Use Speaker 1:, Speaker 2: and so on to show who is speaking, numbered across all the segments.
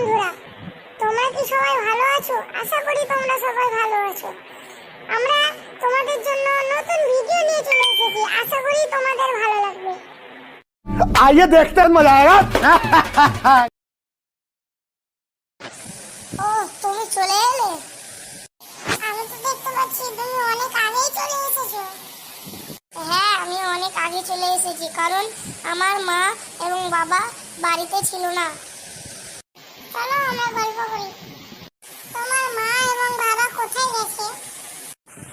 Speaker 1: বন্ধুরা, তোমরা কি সবাই ভালো আছো? আশা করি তোমরা সবাই ভালো আছো। আমরা তোমাদের জন্য নতুন ভিডিও নিয়ে চলে এসেছি, আশা করি তোমাদের ভালো লাগবে।
Speaker 2: आइए देखते हैं मजा आएगा।
Speaker 1: ও তুমি চলে এলে? আমি তো দেখতে পাচ্ছি তুমি অনেক আগেই চলে এসেছো। হ্যাঁ, আমি অনেক আগে চলে এসেছি, কারণ আমার মা এবং বাবা বাড়িতে ছিল না। চলো আমরা গল্প করি। তোমার মা এবং বাবা কোথায় গেছে?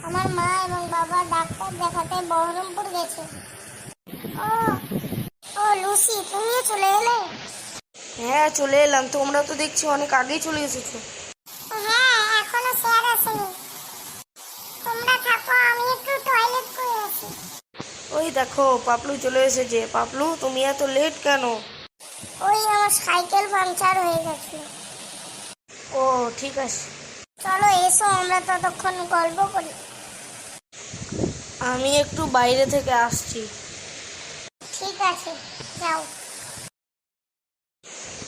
Speaker 1: আমার মা এবং বাবা ডাক্তার দেখাতে বহরমপুর গেছে। ও ও লুসি, তুমিও চলে এলে?
Speaker 3: হ্যাঁ, চলে এলাম। তোমরা তো দেখছি অনেক আগেই চলে এসেছো।
Speaker 1: হ্যাঁ, এখনো স্যার আসেনি। তোমরা থাকো, আমি একটু টয়লেট করে আসি।
Speaker 3: ওই দেখো, পাপলু চলে এসেছে। পাপলু, তুমি এত লেট কেন?
Speaker 1: ওই আমার সাইকেল পাংচার হয়ে গেছে।
Speaker 3: ও ঠিক আছে,
Speaker 1: চলো এসো, আমরা ততক্ষণ গল্প করি।
Speaker 3: আমি একটু বাইরে থেকে আসছি।
Speaker 1: ঠিক আছে, যাও।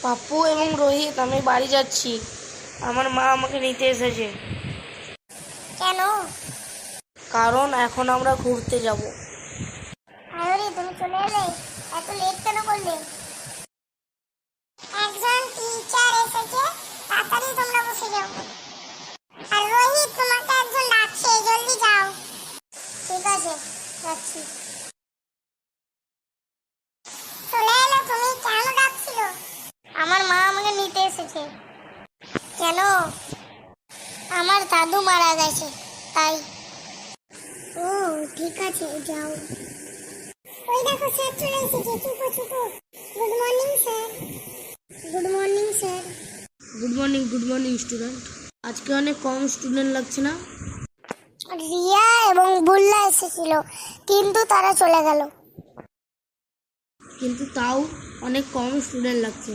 Speaker 3: পাপ্পু এবং রোহিত, আমি বাড়ি যাচ্ছি। আমার মা আমাকে নিতে এসেছে।
Speaker 1: কেন?
Speaker 3: কারণ এখন আমরা ঘুরতে যাব।
Speaker 1: আরে তুমি চলে এলে, এত লেট কেন করলে? একজন টিচার এসেছে, তাড়াতাড়ি তোমরা বসে যাও। আর রোহিত, তোমাকে একজন ডাকছে, জলদি যাও। ঠিক আছে, যাচ্ছি। চলে এলে? তুমি কেন ডাকছিল? আমার মা আমাকে নিতে এসেছে। কেন? আমার দাদু মারা গেছে, তাই। ও ঠিক আছে, যাও। ওই দেখো, স্যার চলে এসেছে। চুপো চুপো। Good morning sir. Good morning sir.
Speaker 3: Good morning student. আজকে অনেক কম স্টুডেন্ট লাগছে না?
Speaker 1: রিয়া এবং বুল্লা এসেছিল, কিন্তু তারা চলে গেল।
Speaker 3: কিন্তু তাও অনেক কম স্টুডেন্ট লাগছে।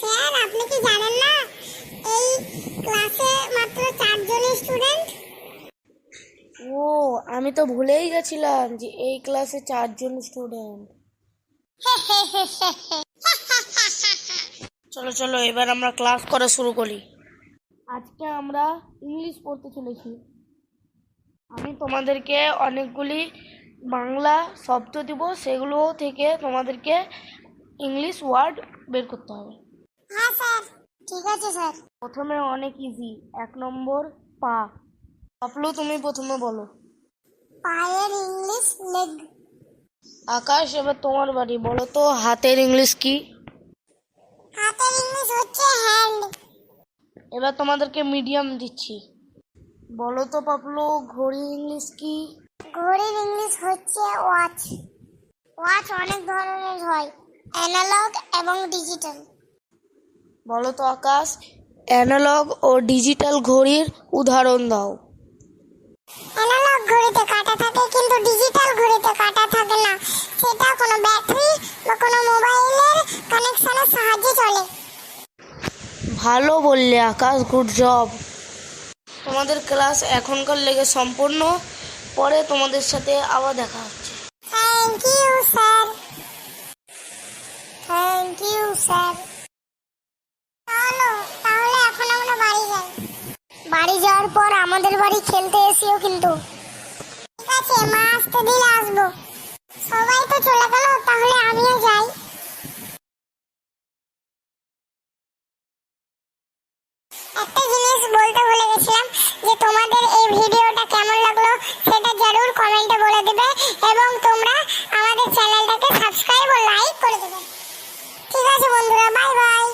Speaker 1: স্যার, আপনি কি জানেন না এই ক্লাসে মাত্র 4 জন স্টুডেন্ট?
Speaker 3: ও, আমি তো ভুলেই গেছিলাম যে এই ক্লাসে 4 জন স্টুডেন্ট। চলো চলো, এবার আমরা ক্লাস করা শুরু করি। আজকে আমরা ইংলিশ পড়তে চলেছি। আমি তোমাদেরকে অনেকগুলি বাংলা শব্দ দিব, সেগুলো থেকে তোমাদেরকে ইংলিশ ওয়ার্ড বের করতে হবে।
Speaker 1: হ্যাঁ স্যার, ঠিক আছে স্যার।
Speaker 3: প্রথমে অনেক ইজি, 1 নম্বর পা। পাপলু, তুমি প্রথমে বলো।
Speaker 1: পায়ের ইংলিশ লেগ।
Speaker 3: আকাশ, এবার তোমার বাড়ি, বলো তো হাতের ইংলিশ কি?
Speaker 1: হাতের ইংলিশ হচ্ছে হ্যান্ড।
Speaker 3: এবার তোমাদেরকে মিডিয়াম দিচ্ছি, বলো তো পাপলু ঘড়ির ইংলিশ কি?
Speaker 1: ঘড়ির ইংলিশ হচ্ছে ওয়াচ। ওয়াচ অনেক ধরনের হয়, অ্যানালগ এবং ডিজিটাল।
Speaker 3: বলো তো আকাশ, অ্যানালগ ও ডিজিটাল ঘড়ির উদাহরণ দাও।
Speaker 1: অ্যানালগ ঘড়িতে কাঁটা থাকে, কিন্তু ডিজিটাল ঘড়িতে কাঁটা থাকে না। সেটা কোনো ব্যাটারি বা কোনো মোবাইলের কানেকশনের সাহায্যে চলে।
Speaker 3: ভালো বললে আকাশ, গুড জব। তোমাদের ক্লাস এখনকার লেগে সম্পূর্ণ। পরে তোমাদের সাথে আবার দেখা হচ্ছে।
Speaker 1: Thank you sir. Thank you sir. তাহলে এখন আমরা বাড়ি যাই। বাড়ি যাওয়ার পর আমাদের বাড়ি খেলতে এসিও কিন্তু। ঠিক আছে, মা আসতে দিলে আসবো। সবাই তো চলে গেল, তাহলে আমিও যাই। একটা জিনিস বলতে ভুলে গেছিলাম, যে তোমাদের এই ভিডিওটা কেমন লাগলো সেটা জরুর কমেন্টে বলে দিবে, এবং তোমরা আমাদের চ্যানেলটাকে সাবস্ক্রাইব ও লাইক করে দেবে। ঠিক আছে বন্ধুরা, বাই বাই।